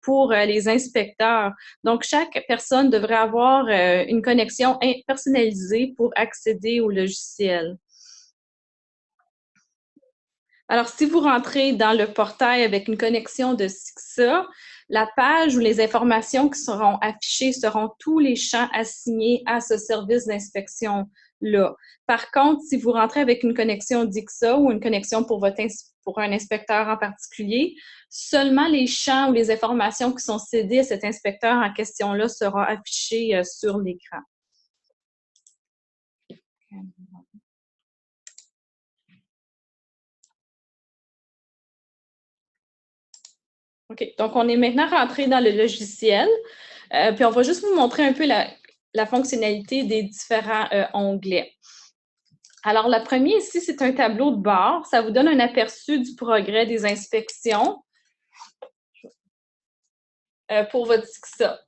pour les inspecteurs. Donc, chaque personne devrait avoir une connexion personnalisée pour accéder au logiciel. Alors, si vous rentrez dans le portail avec une connexion de CICSA, la page où les informations qui seront affichées seront tous les champs assignés à ce service d'inspection-là. Par contre, si vous rentrez avec une connexion DICSA ou une connexion pour un inspecteur en particulier, seulement les champs ou les informations qui sont cédées à cet inspecteur en question-là seront affichées sur l'écran. OK, donc on est maintenant rentré dans le logiciel. Puis on va juste vous montrer un peu la fonctionnalité des différents onglets. Alors, le premier ici, c'est un tableau de bord. Ça vous donne un aperçu du progrès des inspections pour votre CICSA.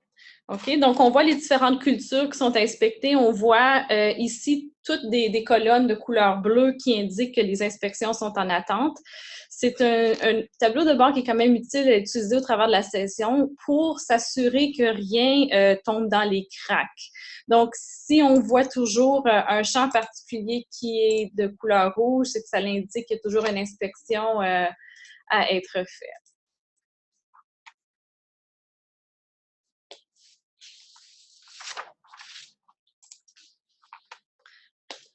OK, donc on voit les différentes cultures qui sont inspectées. On voit ici toutes des colonnes de couleur bleue qui indiquent que les inspections sont en attente. C'est un tableau de bord qui est quand même utile à utiliser au travers de la session pour s'assurer que rien tombe dans les cracks. Donc, si on voit toujours un champ particulier qui est de couleur rouge, c'est que ça l'indique qu'il y a toujours une inspection à être faite.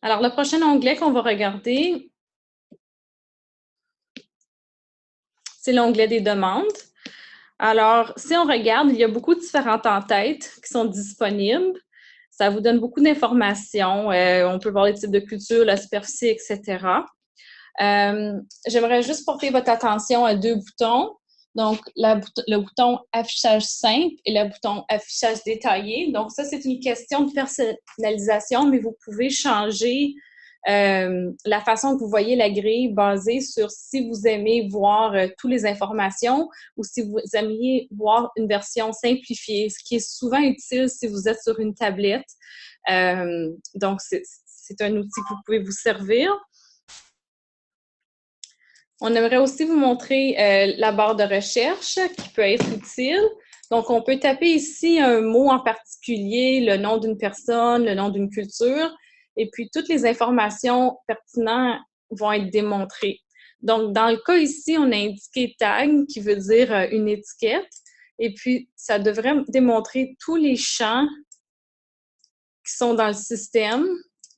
Alors, le prochain onglet qu'on va regarder, c'est l'onglet des demandes. Alors, si on regarde, il y a beaucoup de différentes entêtes qui sont disponibles. Ça vous donne beaucoup d'informations. On peut voir les types de culture, la superficie, etc. J'aimerais juste porter votre attention à deux boutons. Donc, le bouton affichage simple et le bouton affichage détaillé. Donc, ça, c'est une question de personnalisation, mais vous pouvez changer la façon que vous voyez la grille basée sur si vous aimez voir toutes les informations ou si vous aimiez voir une version simplifiée, ce qui est souvent utile si vous êtes sur une tablette. Donc, c'est un outil que vous pouvez vous servir. On aimerait aussi vous montrer la barre de recherche qui peut être utile. Donc, on peut taper ici un mot en particulier, le nom d'une personne, le nom d'une culture, et puis toutes les informations pertinentes vont être démontrées. Donc, dans le cas ici, on a indiqué tag, qui veut dire une étiquette, et puis ça devrait démontrer tous les champs qui sont dans le système,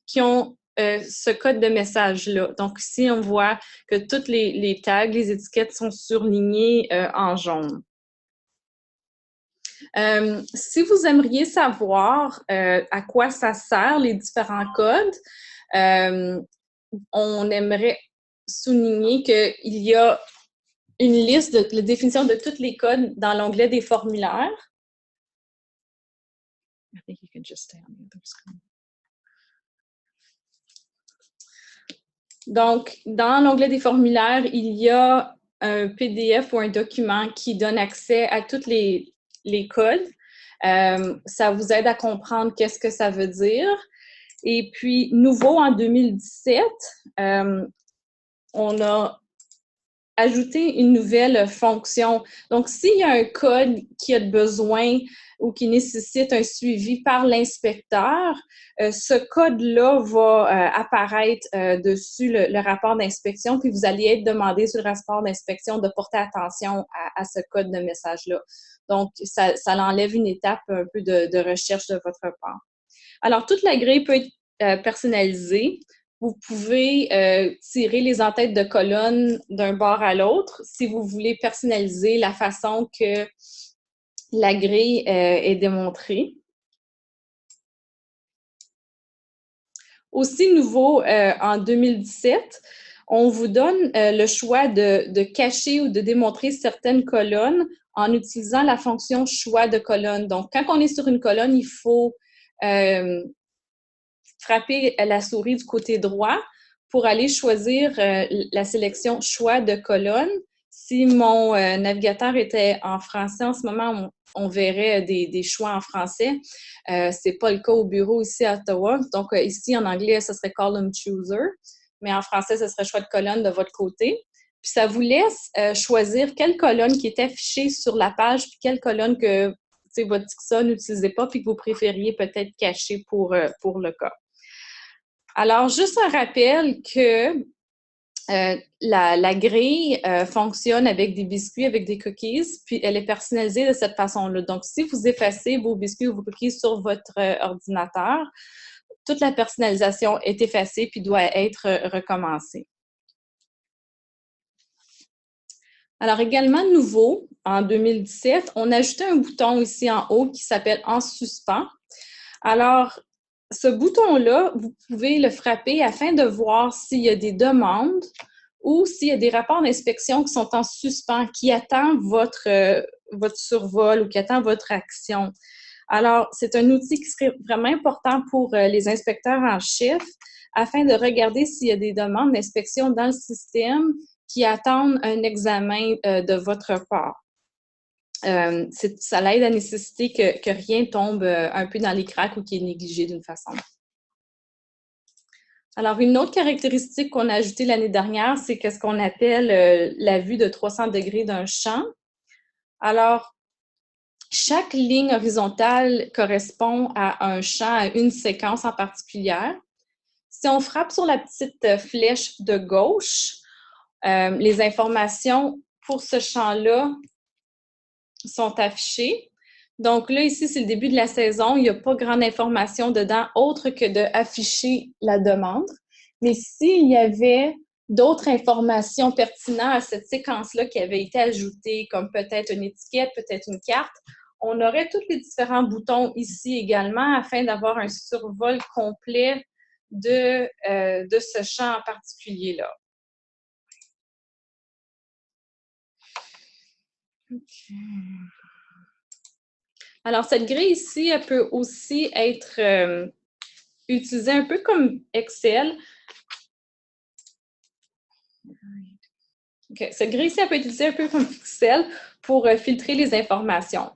qui ont ce code de message-là. Donc, ici, on voit que toutes les tags, les étiquettes sont surlignées en jaune. Si vous aimeriez savoir à quoi ça sert, les différents codes, on aimerait souligner qu'il y a une liste de définition de tous les codes dans l'onglet des formulaires. I think you can just stay on the other screen. Donc, dans l'onglet des formulaires, il y a un PDF ou un document qui donne accès à tous les codes. Ça vous aide à comprendre qu'est-ce que ça veut dire. Et puis, nouveau en 2017, on a ajouté une nouvelle fonction. Donc, s'il y a un code qui a besoin ou qui nécessite un suivi par l'inspecteur, ce code-là va apparaître dessus le rapport d'inspection, puis vous allez être demandé sur le rapport d'inspection de porter attention à ce code de message-là. Donc, ça enlève une étape un peu de recherche de votre part. Alors, toute la grille peut être personnalisée. Vous pouvez tirer les entêtes de colonnes d'un bord à l'autre si vous voulez personnaliser la façon que la grille est démontrée. Aussi nouveau, en 2017, on vous donne le choix de cacher ou de démontrer certaines colonnes en utilisant la fonction choix de colonne. Donc, quand on est sur une colonne, il faut frapper la souris du côté droit pour aller choisir la sélection choix de colonne. Si mon navigateur était en français en ce moment, on verrait des choix en français. C'est pas le cas au bureau ici à Ottawa. Donc ici en anglais, ce serait column chooser, mais en français, ce serait choix de colonne de votre côté. Puis ça vous laisse choisir quelle colonne qui est affichée sur la page, puis quelle colonne que votre TICSA n'utilisez pas, puis que vous préfériez peut-être cacher pour le cas. Alors, juste un rappel que la grille fonctionne avec des biscuits, avec des cookies, puis elle est personnalisée de cette façon-là. Donc, si vous effacez vos biscuits ou vos cookies sur votre ordinateur, toute la personnalisation est effacée puis doit être recommencée. Alors, également nouveau, en 2017, on a ajouté un bouton ici en haut qui s'appelle « En suspens ». Alors, ce bouton-là, vous pouvez le frapper afin de voir s'il y a des demandes ou s'il y a des rapports d'inspection qui sont en suspens, qui attendent votre survol ou qui attendent votre action. Alors, c'est un outil qui serait vraiment important pour les inspecteurs en chef afin de regarder s'il y a des demandes d'inspection dans le système qui attendent un examen de votre part. Ça l'aide à nécessiter que rien tombe un peu dans les cracks ou qui est négligé d'une façon. Alors, une autre caractéristique qu'on a ajoutée l'année dernière, c'est ce qu'on appelle la vue de 300 degrés d'un champ. Alors, chaque ligne horizontale correspond à un champ, à une séquence en particulier. Si on frappe sur la petite flèche de gauche, les informations pour ce champ-là sont affichées. Donc là, ici, c'est le début de la saison. Il n'y a pas grande information dedans autre que d'afficher la demande. Mais s'il y avait d'autres informations pertinentes à cette séquence-là qui avaient été ajoutées, comme peut-être une étiquette, peut-être une carte, on aurait tous les différents boutons ici également afin d'avoir un survol complet de ce champ en particulier-là. Okay. Alors, cette grille ici, elle peut aussi être utilisée un peu comme Excel. Okay. Cette grille ici, elle peut être utilisée un peu comme Excel pour filtrer les informations.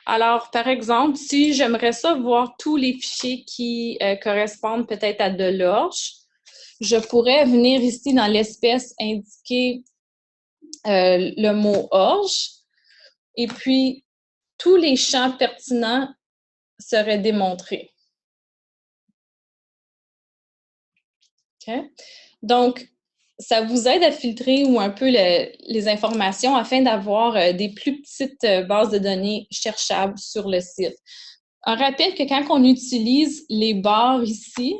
Alors, par exemple, si j'aimerais ça voir tous les fichiers qui correspondent peut-être à de l'orge, je pourrais venir ici dans l'espèce indiquer le mot orge et puis tous les champs pertinents seraient démontrés. Okay? Donc, ça vous aide à filtrer ou un peu les informations afin d'avoir des plus petites bases de données cherchables sur le site. Un rappel que quand on utilise les barres ici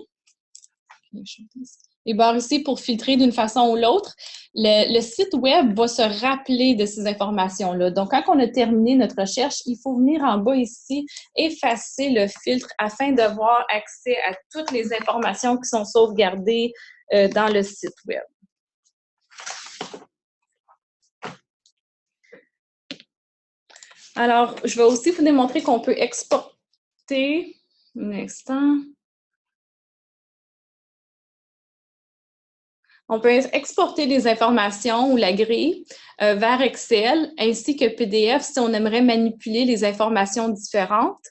pour filtrer d'une façon ou l'autre, le site web va se rappeler de ces informations-là. Donc, quand on a terminé notre recherche, il faut venir en bas ici, effacer le filtre afin d'avoir accès à toutes les informations qui sont sauvegardées dans le site web. Alors, je vais aussi vous démontrer qu'on peut exporter. Un instant. On peut exporter les informations ou la grille vers Excel ainsi que PDF si on aimerait manipuler les informations différentes.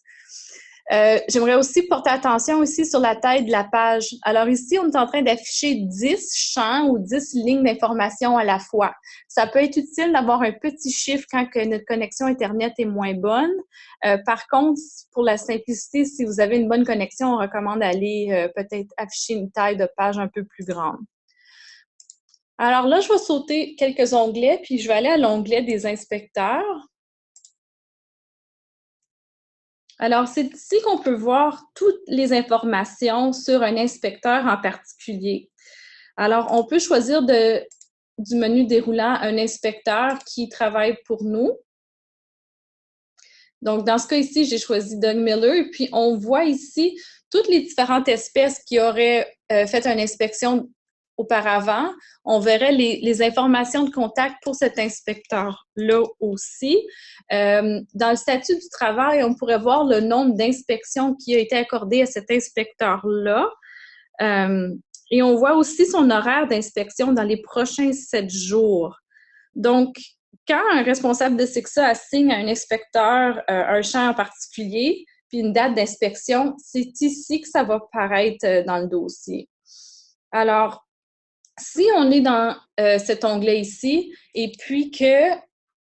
J'aimerais aussi porter attention aussi sur la taille de la page. Alors ici, on est en train d'afficher 10 champs ou 10 lignes d'information à la fois. Ça peut être utile d'avoir un petit chiffre quand notre connexion Internet est moins bonne. Par contre, pour la simplicité, si vous avez une bonne connexion, on recommande d'aller peut-être afficher une taille de page un peu plus grande. Alors là, je vais sauter quelques onglets, puis je vais aller à l'onglet des inspecteurs. Alors, c'est ici qu'on peut voir toutes les informations sur un inspecteur en particulier. Alors, on peut choisir du menu déroulant un inspecteur qui travaille pour nous. Donc, dans ce cas ici, j'ai choisi Doug Miller, puis on voit ici toutes les différentes espèces qui auraient fait une inspection auparavant. On verrait les informations de contact pour cet inspecteur-là aussi. Dans le statut du travail, on pourrait voir le nombre d'inspections qui a été accordé à cet inspecteur-là. Et on voit aussi son horaire d'inspection dans les prochains 7 jours. Donc, quand un responsable de CICSA assigne à un inspecteur un champ en particulier, puis une date d'inspection, c'est ici que ça va paraître dans le dossier. Alors, Si on est dans cet onglet ici, et puis qu'un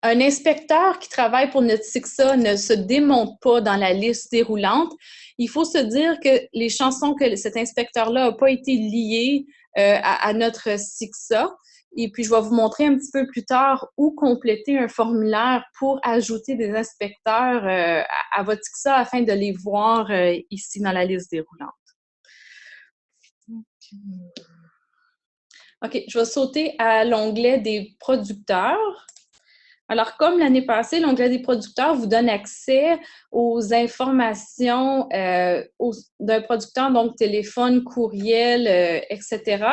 inspecteur qui travaille pour notre CICSA ne se démonte pas dans la liste déroulante, il faut se dire que les chansons que cet inspecteur-là n'a pas été liées à notre CICSA. Et puis, je vais vous montrer un petit peu plus tard où compléter un formulaire pour ajouter des inspecteurs à votre CICSA afin de les voir ici dans la liste déroulante. OK, je vais sauter à l'onglet des producteurs. Alors, comme l'année passée, l'onglet des producteurs vous donne accès aux informations d'un producteur, donc téléphone, courriel, etc.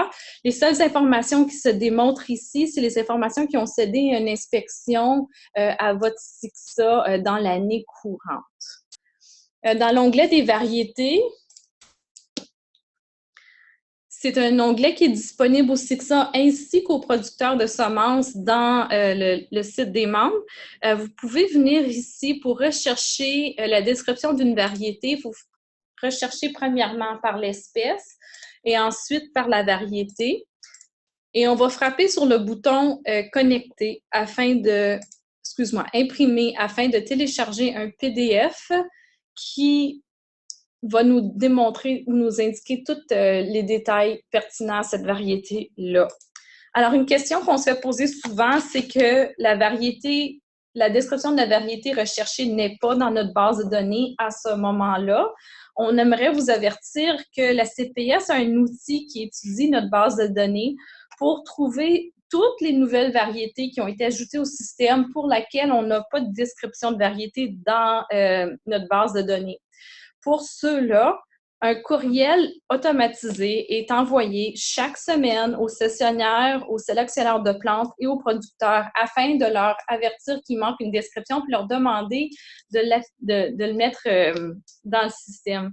Les seules informations qui se démontrent ici, c'est les informations qui ont cédé une inspection à votre CICSA dans l'année courante. Dans l'onglet des variétés, c'est un onglet qui est disponible au CICSA ainsi qu'aux producteurs de semences dans le site des membres. Vous pouvez venir ici pour rechercher la description d'une variété. Vous recherchez premièrement par l'espèce et ensuite par la variété. Et on va frapper sur le bouton « Connecter » afin de, imprimer, afin de télécharger un PDF qui va nous démontrer ou nous indiquer tous les détails pertinents à cette variété-là. Alors, une question qu'on se fait poser souvent, c'est que la description de la variété recherchée n'est pas dans notre base de données à ce moment-là. On aimerait vous avertir que la CPS a un outil qui étudie notre base de données pour trouver toutes les nouvelles variétés qui ont été ajoutées au système pour laquelle on n'a pas de description de variété dans notre base de données. Pour ceux-là, un courriel automatisé est envoyé chaque semaine aux sessionnaires, aux sélectionneurs de plantes et aux producteurs afin de leur avertir qu'il manque une description puis leur demander de le mettre dans le système.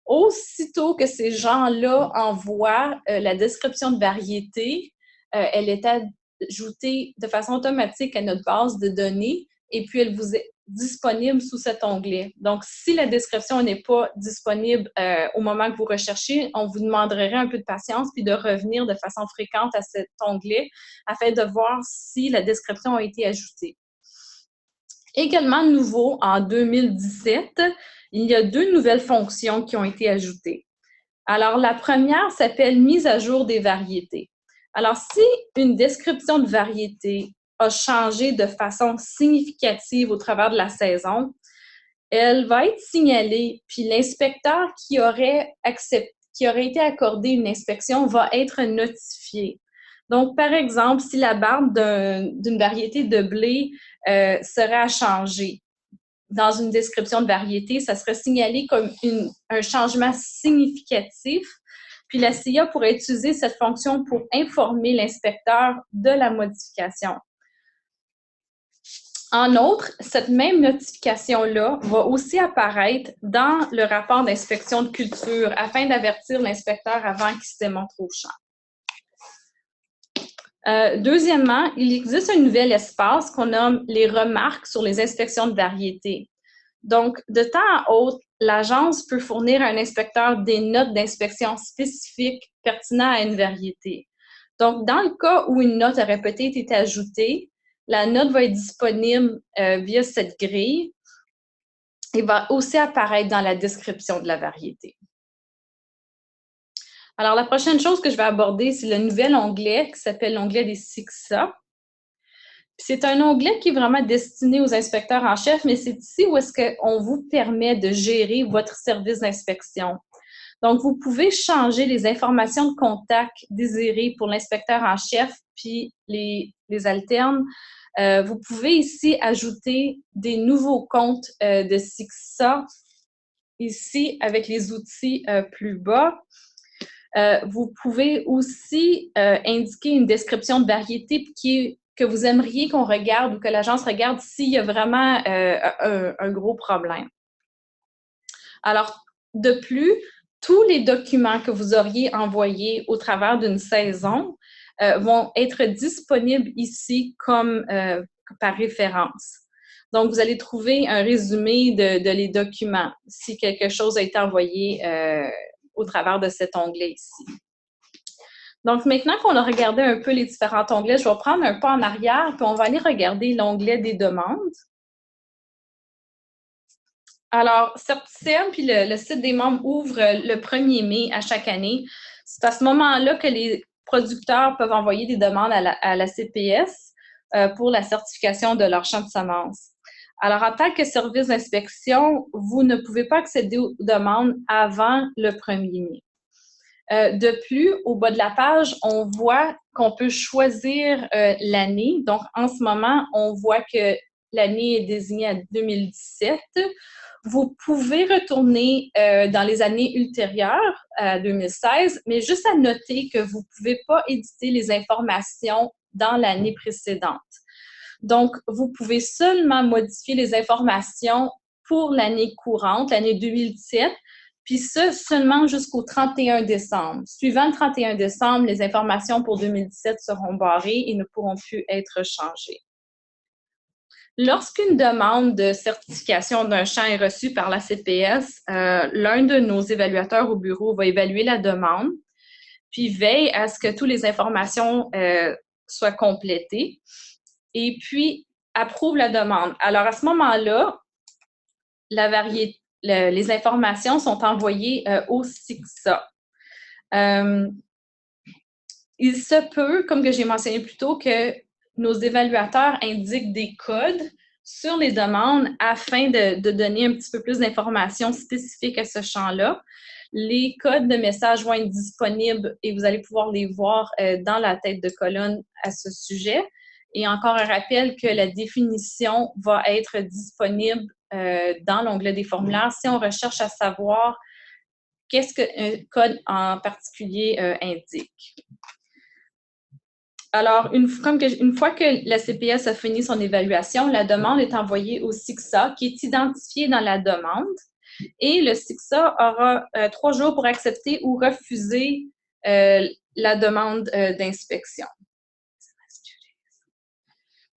Aussitôt que ces gens-là envoient la description de variété, elle est ajoutée de façon automatique à notre base de données et puis elle vous est disponible sous cet onglet. Donc, si la description n'est pas disponible au moment que vous recherchez, on vous demanderait un peu de patience puis de revenir de façon fréquente à cet onglet afin de voir si la description a été ajoutée. Également nouveau en 2017, il y a 2 nouvelles fonctions qui ont été ajoutées. Alors, la première s'appelle « Mise à jour des variétés ». Alors, si une description de variété a changé de façon significative au travers de la saison, elle va être signalée, puis l'inspecteur qui aurait été accordé une inspection va être notifié. Donc, par exemple, si la barbe d'une variété de blé serait à changer dans une description de variété, ça serait signalé comme un changement significatif. Puis la CIA pourrait utiliser cette fonction pour informer l'inspecteur de la modification. En outre, cette même notification-là va aussi apparaître dans le rapport d'inspection de culture afin d'avertir l'inspecteur avant qu'il se démontre au champ. Deuxièmement, il existe un nouvel espace qu'on nomme les remarques sur les inspections de variétés. Donc, de temps à autre, l'agence peut fournir à un inspecteur des notes d'inspection spécifiques pertinentes à une variété. Donc, dans le cas où une note aurait peut-être été ajoutée, la note va être disponible via cette grille et va aussi apparaître dans la description de la variété. Alors, la prochaine chose que je vais aborder, c'est le nouvel onglet qui s'appelle l'onglet des CICSA. C'est un onglet qui est vraiment destiné aux inspecteurs en chef, mais c'est ici où est-ce qu'on vous permet de gérer votre service d'inspection. Donc, vous pouvez changer les informations de contact désirées pour l'inspecteur en chef, puis les alternes. Vous pouvez ici ajouter des nouveaux comptes de CICSA, ici avec les outils plus bas. Vous pouvez aussi indiquer une description de variété que vous aimeriez qu'on regarde ou que l'agence regarde s'il y a vraiment un gros problème. Alors, de plus, tous les documents que vous auriez envoyés au travers d'une saison vont être disponibles ici comme par référence. Donc, vous allez trouver un résumé de les documents si quelque chose a été envoyé au travers de cet onglet ici. Donc, maintenant qu'on a regardé un peu les différents onglets, je vais prendre un pas en arrière, puis on va aller regarder l'onglet des demandes. Alors, Certicem puis le site des membres ouvre le 1er mai à chaque année. C'est à ce moment-là que les producteurs peuvent envoyer des demandes à la CPS pour la certification de leur champ de semences. Alors, en tant que service d'inspection, vous ne pouvez pas accéder aux demandes avant le 1er mai. De plus, au bas de la page, on voit qu'on peut choisir l'année. Donc, en ce moment, on voit que l'année est désignée à 2017. Vous pouvez retourner dans les années ultérieures, à 2016, mais juste à noter que vous ne pouvez pas éditer les informations dans l'année précédente. Donc, vous pouvez seulement modifier les informations pour l'année courante, l'année 2017, puis ça seulement jusqu'au 31 décembre. Suivant le 31 décembre, les informations pour 2017 seront barrées et ne pourront plus être changées. Lorsqu'une demande de certification d'un champ est reçue par la CPS, l'un de nos évaluateurs au bureau va évaluer la demande, puis veille à ce que toutes les informations soient complétées, et puis approuve la demande. Alors, à ce moment-là, les informations sont envoyées au CICSA. Il se peut, comme que j'ai mentionné plus tôt, que nos évaluateurs indiquent des codes sur les demandes afin de donner un petit peu plus d'informations spécifiques à ce champ-là. Les codes de messages vont être disponibles et vous allez pouvoir les voir dans la tête de colonne à ce sujet. Et encore un rappel que la définition va être disponible dans l'onglet des formulaires si on recherche à savoir qu'est-ce qu'un code en particulier indique. Alors, une fois que la CPS a fini son évaluation, la demande est envoyée au CICSA qui est identifié dans la demande et le CICSA aura 3 jours pour accepter ou refuser la demande d'inspection.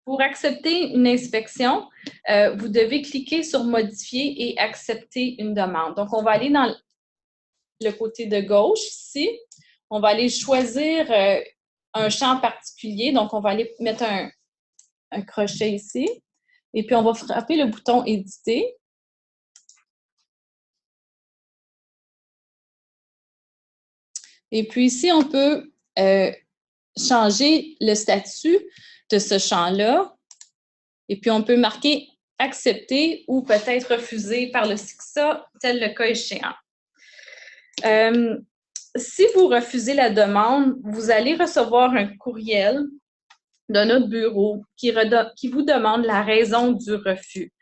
Pour accepter une inspection, vous devez cliquer sur « Modifier » et « Accepter une demande ». Donc, on va aller dans le côté de gauche, ici. On va aller choisir un champ particulier. Donc, on va aller mettre un crochet ici. Et puis, on va frapper le bouton « Éditer ». Et puis ici, on peut changer le statut de ce champ-là. Et puis, on peut marquer « Accepter » ou peut-être « Refuser » par le CICSA, tel le cas échéant. Si vous refusez la demande, vous allez recevoir un courriel de notre bureau qui vous demande la raison du refus.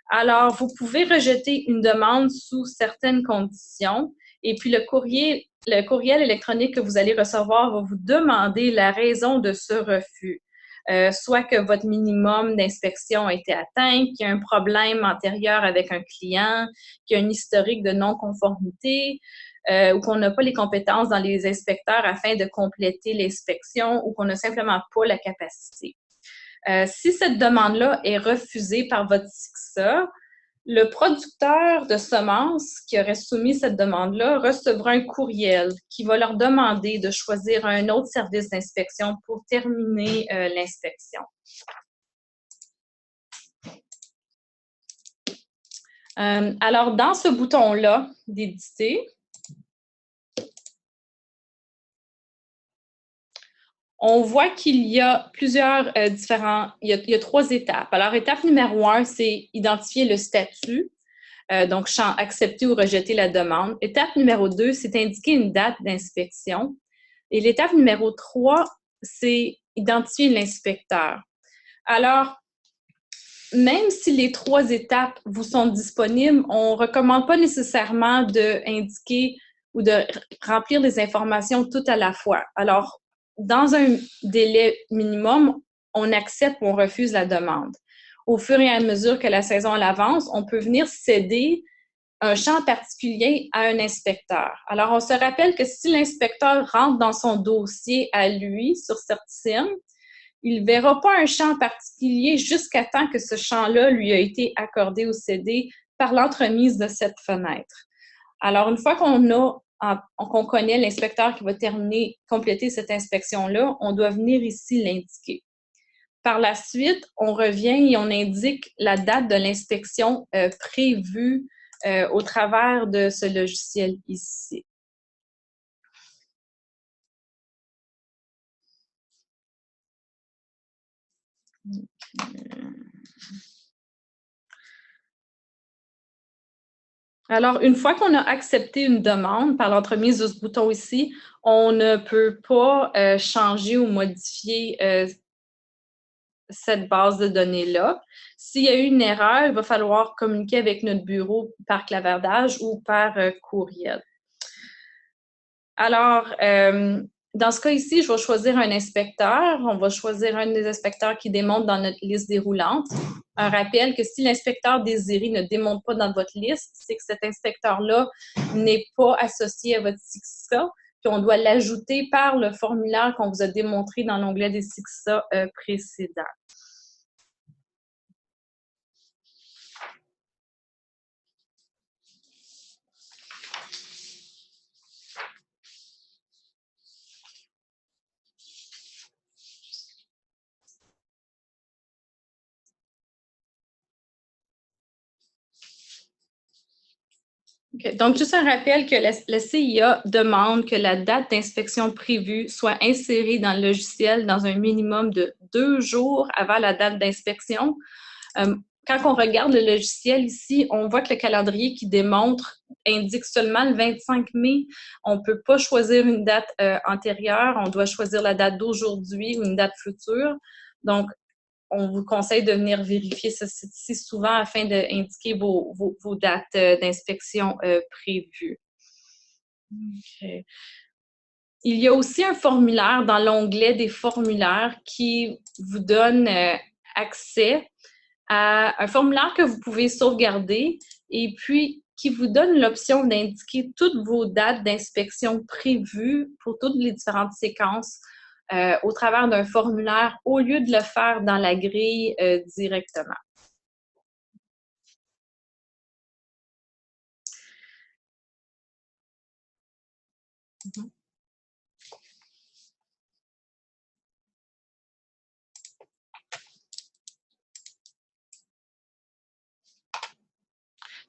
Alors, vous pouvez rejeter une demande sous certaines conditions et puis le courriel électronique que vous allez recevoir va vous demander la raison de ce refus. Soit que votre minimum d'inspection a été atteint, qu'il y a un problème antérieur avec un client, qu'il y a un historique de non-conformité, ou qu'on n'a pas les compétences dans les inspecteurs afin de compléter l'inspection ou qu'on n'a simplement pas la capacité. Si cette demande-là est refusée par votre CICSA, le producteur de semences qui aurait soumis cette demande-là recevra un courriel qui va leur demander de choisir un autre service d'inspection pour terminer l'inspection. Alors, dans ce bouton-là d'éditer, on voit qu'il y a plusieurs il y a 3 étapes. Alors, étape numéro 1, c'est identifier le statut, donc champ accepter ou rejeter la demande. Étape numéro 2, c'est indiquer une date d'inspection. Et l'étape numéro 3, c'est identifier l'inspecteur. Alors, même si les 3 étapes vous sont disponibles, on ne recommande pas nécessairement d'indiquer ou de remplir les informations toutes à la fois. Alors, dans un délai minimum, on accepte ou on refuse la demande. Au fur et à mesure que la saison avance, on peut venir céder un champ particulier à un inspecteur. Alors, on se rappelle que si l'inspecteur rentre dans son dossier à lui sur Certicem, il ne verra pas un champ particulier jusqu'à temps que ce champ-là lui a été accordé ou cédé par l'entremise de cette fenêtre. Alors, une fois qu'on a qu'on connaît l'inspecteur qui va compléter cette inspection-là, on doit venir ici l'indiquer. Par la suite, on revient et on indique la date de l'inspection prévue au travers de ce logiciel ici. Alors, une fois qu'on a accepté une demande par l'entremise de ce bouton ici, on ne peut pas changer ou modifier cette base de données-là. S'il y a eu une erreur, il va falloir communiquer avec notre bureau par clavardage ou par courriel. Alors, dans ce cas ici, je vais choisir un inspecteur. On va choisir un des inspecteurs qui démontre dans notre liste déroulante. Un rappel que si l'inspecteur désiré ne démontre pas dans votre liste, c'est que cet inspecteur-là n'est pas associé à votre CICSA, puis on doit l'ajouter par le formulaire qu'on vous a démontré dans l'onglet des CICSA précédents. Okay. Donc, juste un rappel que le CIA demande que la date d'inspection prévue soit insérée dans le logiciel dans un minimum de 2 jours avant la date d'inspection. Quand on regarde le logiciel ici, on voit que le calendrier qui démontre indique seulement le 25 mai. On ne peut pas choisir une date antérieure, on doit choisir la date d'aujourd'hui ou une date future. Donc, on vous conseille de venir vérifier ce site-ci souvent afin d'indiquer vos dates d'inspection prévues. Okay. Il y a aussi un formulaire dans l'onglet des formulaires qui vous donne accès à un formulaire que vous pouvez sauvegarder et puis qui vous donne l'option d'indiquer toutes vos dates d'inspection prévues pour toutes les différentes séquences au travers d'un formulaire au lieu de le faire dans la grille directement.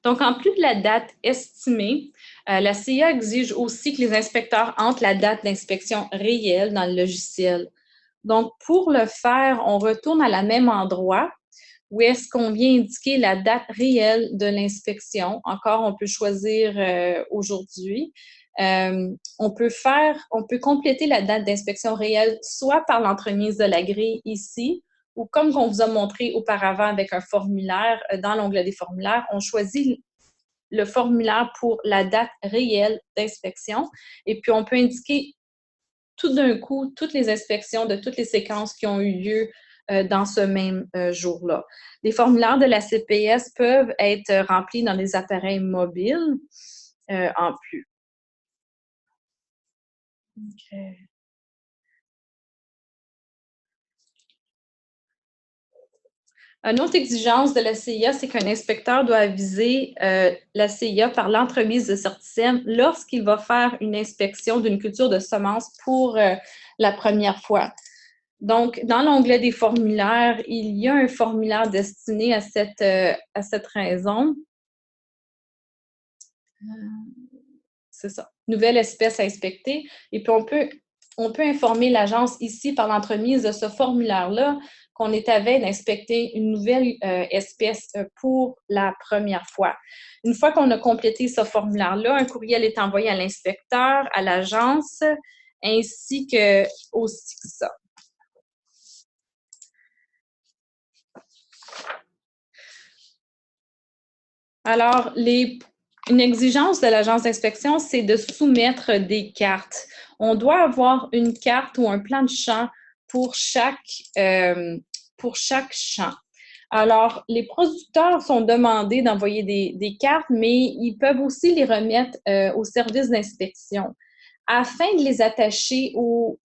Donc, en plus de la date estimée, la CIA exige aussi que les inspecteurs entrent la date d'inspection réelle dans le logiciel. Donc, pour le faire, on retourne à la même endroit où est-ce qu'on vient indiquer la date réelle de l'inspection. Encore, on peut choisir aujourd'hui. On peut compléter la date d'inspection réelle soit par l'entremise de la grille ici, ou comme on vous a montré auparavant avec un formulaire, dans l'onglet des formulaires, on choisit le formulaire pour la date réelle d'inspection et puis on peut indiquer tout d'un coup toutes les inspections de toutes les séquences qui ont eu lieu dans ce même jour-là. Les formulaires de la CPS peuvent être remplis dans des appareils mobiles en plus. Okay. Une autre exigence de la CIA, c'est qu'un inspecteur doit aviser la CIA par l'entremise de Certicem lorsqu'il va faire une inspection d'une culture de semences pour la première fois. Donc, dans l'onglet des formulaires, il y a un formulaire destiné à cette raison. C'est ça. Nouvelle espèce à inspecter. Et puis, on peut informer l'agence ici par l'entremise de ce formulaire-là qu'on est à veille d'inspecter une nouvelle espèce pour la première fois. Une fois qu'on a complété ce formulaire-là, un courriel est envoyé à l'inspecteur, à l'agence, ainsi qu'au CICSA. Alors, une exigence de l'agence d'inspection, c'est de soumettre des cartes. On doit avoir une carte ou un plan de champ pour chaque champ. Alors, les producteurs sont demandés d'envoyer des cartes, mais ils peuvent aussi les remettre au service d'inspection. Afin de les attacher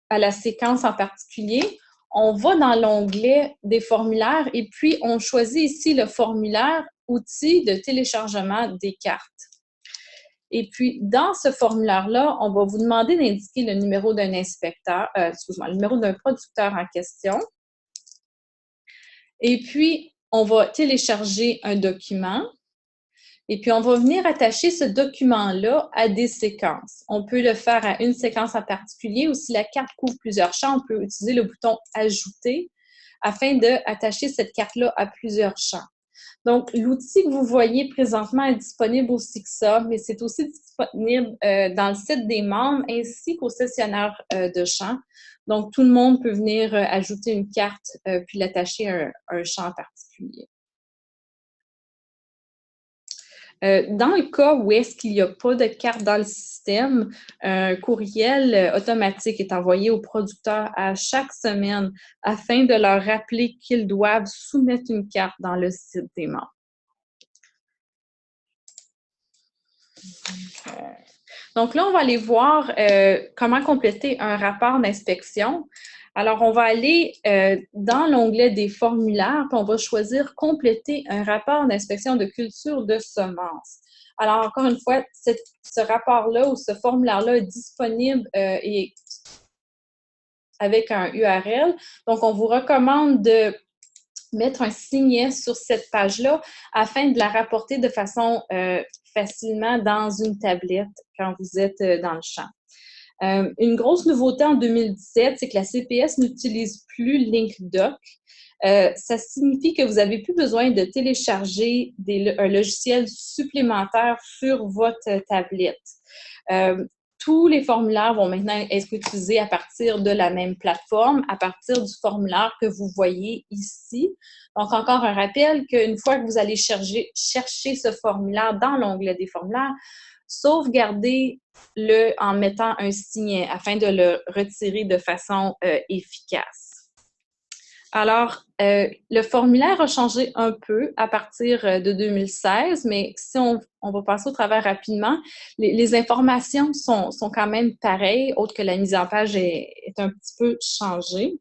à la séquence en particulier, on va dans l'onglet des formulaires et puis on choisit ici le formulaire outil de téléchargement des cartes. Et puis, dans ce formulaire-là, on va vous demander d'indiquer le numéro d'un inspecteur, excuse-moi, le numéro d'un producteur en question. Et puis, on va télécharger un document. Et puis, on va venir attacher ce document-là à des séquences. On peut le faire à une séquence en particulier ou si la carte couvre plusieurs champs, on peut utiliser le bouton « Ajouter » afin d'attacher cette carte-là à plusieurs champs. Donc, l'outil que vous voyez présentement est disponible au CICSA, mais c'est aussi disponible dans le site des membres ainsi qu'aux sessionnaires de champs. Donc, tout le monde peut venir ajouter une carte puis l'attacher à un champ particulier. Dans le cas où est-ce qu'il n'y a pas de carte dans le système, un courriel automatique est envoyé aux producteurs à chaque semaine afin de leur rappeler qu'ils doivent soumettre une carte dans le site des membres. Donc là, on va aller voir comment compléter un rapport d'inspection. Alors, on va aller dans l'onglet des formulaires, puis on va choisir « Compléter un rapport d'inspection de culture de semences ». Alors, encore une fois, ce rapport-là ou ce formulaire-là est disponible et avec un URL. Donc, on vous recommande de mettre un signet sur cette page-là afin de la rapporter de façon facilement dans une tablette quand vous êtes dans le champ. Une grosse nouveauté en 2017, c'est que la CPS n'utilise plus LinkDoc. Ça signifie que vous n'avez plus besoin de télécharger un logiciel supplémentaire sur votre tablette. Tous les formulaires vont maintenant être utilisés à partir de la même plateforme, à partir du formulaire que vous voyez ici. Donc, encore un rappel qu'une fois que vous allez chercher ce formulaire dans l'onglet des formulaires, sauvegardez-le en mettant un signet afin de le retirer de façon efficace. Alors, le formulaire a changé un peu à partir de 2016, mais si on va passer au travers rapidement, les informations sont quand même pareilles, autre que la mise en page est un petit peu changée.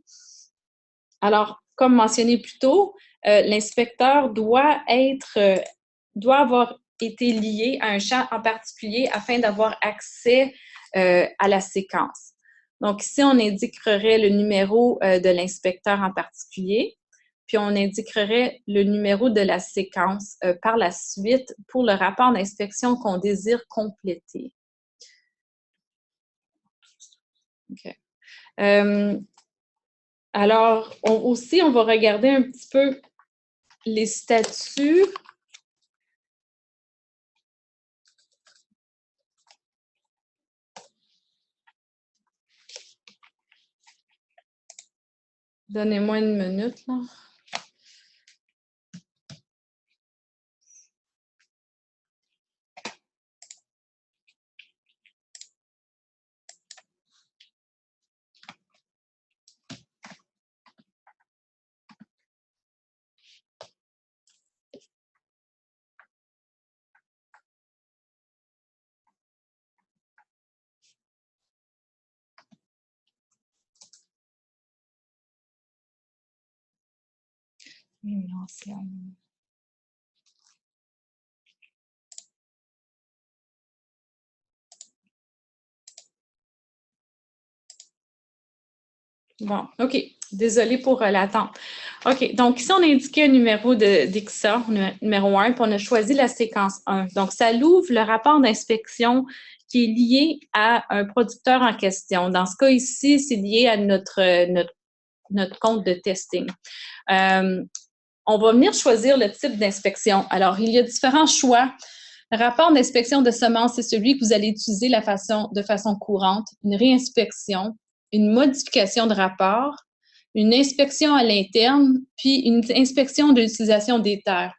Alors, comme mentionné plus tôt, l'inspecteur doit avoir été lié à un champ en particulier afin d'avoir accès à la séquence. Donc, ici, on indiquerait le numéro de l'inspecteur en particulier, puis on indiquerait le numéro de la séquence par la suite pour le rapport d'inspection qu'on désire compléter. OK. Alors, aussi, on va regarder un petit peu les statuts. Donnez-moi une minute, là. Bon, OK. Désolée pour l'attente. OK. Donc, ici, on a indiqué un numéro d'ICSA, numéro 1, puis on a choisi la séquence 1. Donc, ça l'ouvre le rapport d'inspection qui est lié à un producteur en question. Dans ce cas ici, c'est lié à notre compte de testing. On va venir choisir le type d'inspection. Alors, il y a différents choix. Le rapport d'inspection de semences, c'est celui que vous allez utiliser de façon courante. Une réinspection, une modification de rapport, une inspection à l'interne, puis une inspection de l'utilisation des terres.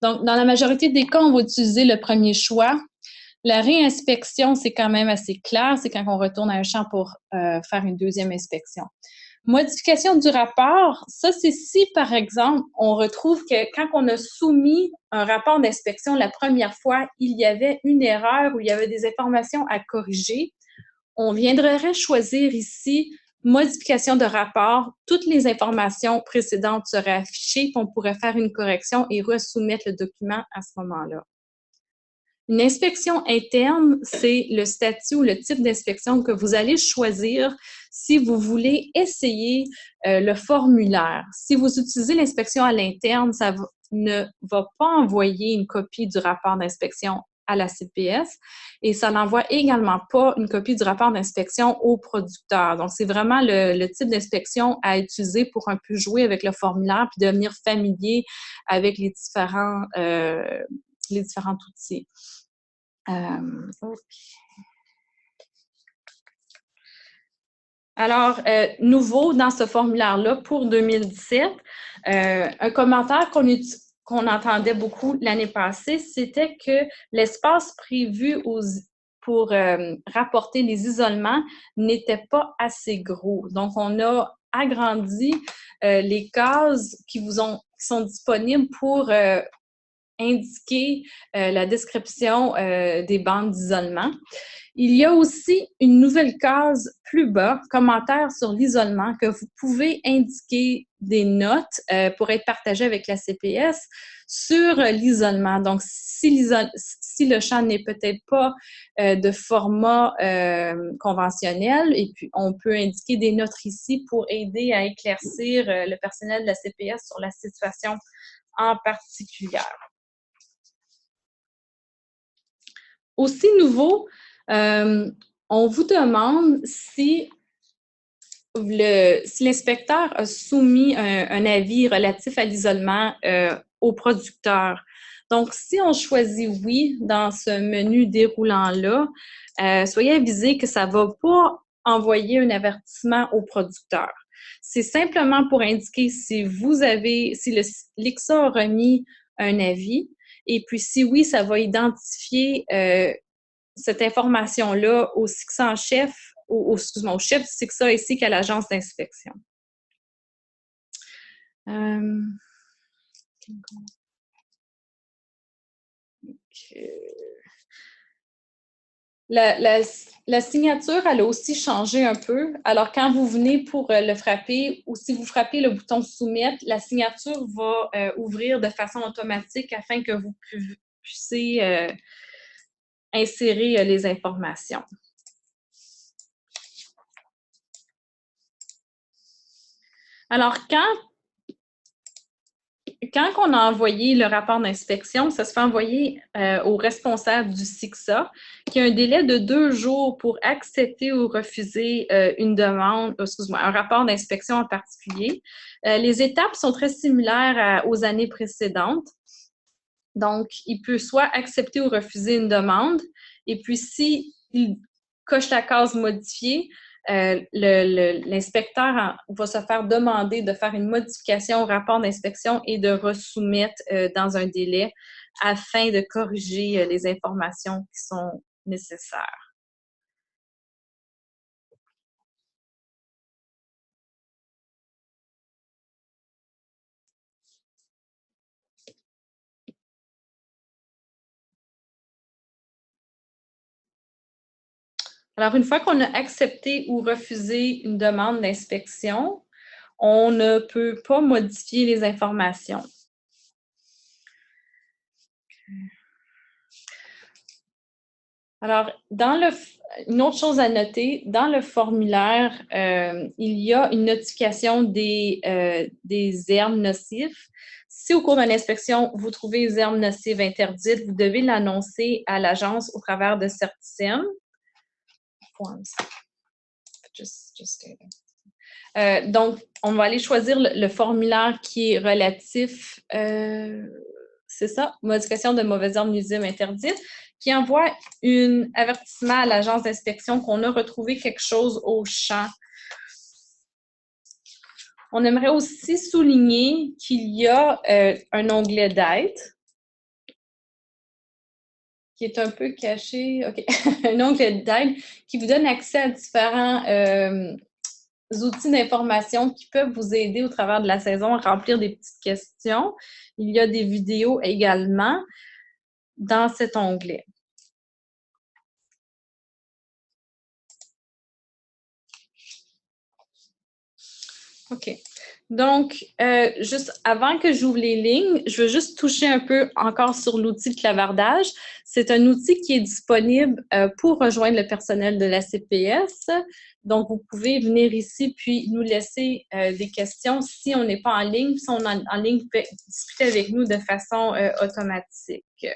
Donc, dans la majorité des cas, on va utiliser le premier choix. La réinspection, c'est quand même assez clair. C'est quand on retourne à un champ pour faire une deuxième inspection. Modification du rapport, ça, c'est si, par exemple, on retrouve que quand on a soumis un rapport d'inspection la première fois, il y avait une erreur ou il y avait des informations à corriger, on viendrait choisir ici modification de rapport. Toutes les informations précédentes seraient affichées, puis on pourrait faire une correction et resoumettre le document à ce moment-là. Une inspection interne, c'est le statut ou le type d'inspection que vous allez choisir si vous voulez essayer le formulaire. Si vous utilisez l'inspection à l'interne, ça ne va pas envoyer une copie du rapport d'inspection à la CPS et ça n'envoie également pas une copie du rapport d'inspection au producteur. Donc, c'est vraiment le type d'inspection à utiliser pour un peu jouer avec le formulaire puis devenir familier avec les différents outils. Alors, nouveau dans ce formulaire-là pour 2017, un commentaire qu'on entendait beaucoup l'année passée, c'était que l'espace prévu pour rapporter les isolements n'était pas assez gros. Donc, on a agrandi les cases qui sont disponibles pour indiquer la description des bandes d'isolement. Il y a aussi une nouvelle case plus bas, commentaires sur l'isolement, que vous pouvez indiquer des notes pour être partagées avec la CPS sur l'isolement. Donc, si le champ n'est peut-être pas de format conventionnel, et puis on peut indiquer des notes ici pour aider à éclaircir le personnel de la CPS sur la situation en particulier. Aussi nouveau, on vous demande si l'inspecteur a soumis un avis relatif à l'isolement au producteur. Donc, si on choisit oui dans ce menu déroulant-là, soyez avisés que ça ne va pas envoyer un avertissement au producteur. C'est simplement pour indiquer si l'ICSA a remis un avis, et puis si oui, ça va identifier cette information-là au CICSA en chef, au chef du CICSA ainsi qu'à l'agence d'inspection. La signature, elle a aussi changé un peu. Alors, quand vous venez pour le frapper ou si vous frappez le bouton « Soumettre », la signature va ouvrir de façon automatique afin que vous puissiez insérer les informations. Alors, quand on a envoyé le rapport d'inspection, ça se fait envoyer au responsable du CICSA qui a un délai de 2 jours pour accepter ou refuser une demande, un rapport d'inspection en particulier. Les étapes sont très similaires aux années précédentes. Donc, il peut soit accepter ou refuser une demande, et puis s'il coche la case modifiée, l'inspecteur va se faire demander de faire une modification au rapport d'inspection et de resoumettre dans un délai afin de corriger les informations qui sont nécessaires. Alors, une fois qu'on a accepté ou refusé une demande d'inspection, on ne peut pas modifier les informations. Alors, une autre chose à noter, dans le formulaire, il y a une notification des herbes nocives. Si au cours d'une inspection, vous trouvez des herbes nocives interdites, vous devez l'annoncer à l'agence au travers de Certicem. Donc, on va aller choisir le formulaire qui est relatif, c'est ça, modification de mauvaises herbes nuisibles interdites, qui envoie un avertissement à l'agence d'inspection qu'on a retrouvé quelque chose au champ. On aimerait aussi souligner qu'il y a un onglet d'aide qui est un peu caché. OK. Un onglet d'aide qui vous donne accès à différents outils d'information qui peuvent vous aider au travers de la saison à remplir des petites questions. Il y a des vidéos également dans cet onglet. OK. Donc, juste avant que j'ouvre les lignes, je veux juste toucher un peu encore sur l'outil de clavardage. C'est un outil qui est disponible pour rejoindre le personnel de la CPS. Donc, vous pouvez venir ici puis nous laisser des questions si on n'est pas en ligne. Si on est en ligne, vous pouvez discuter avec nous de façon automatique.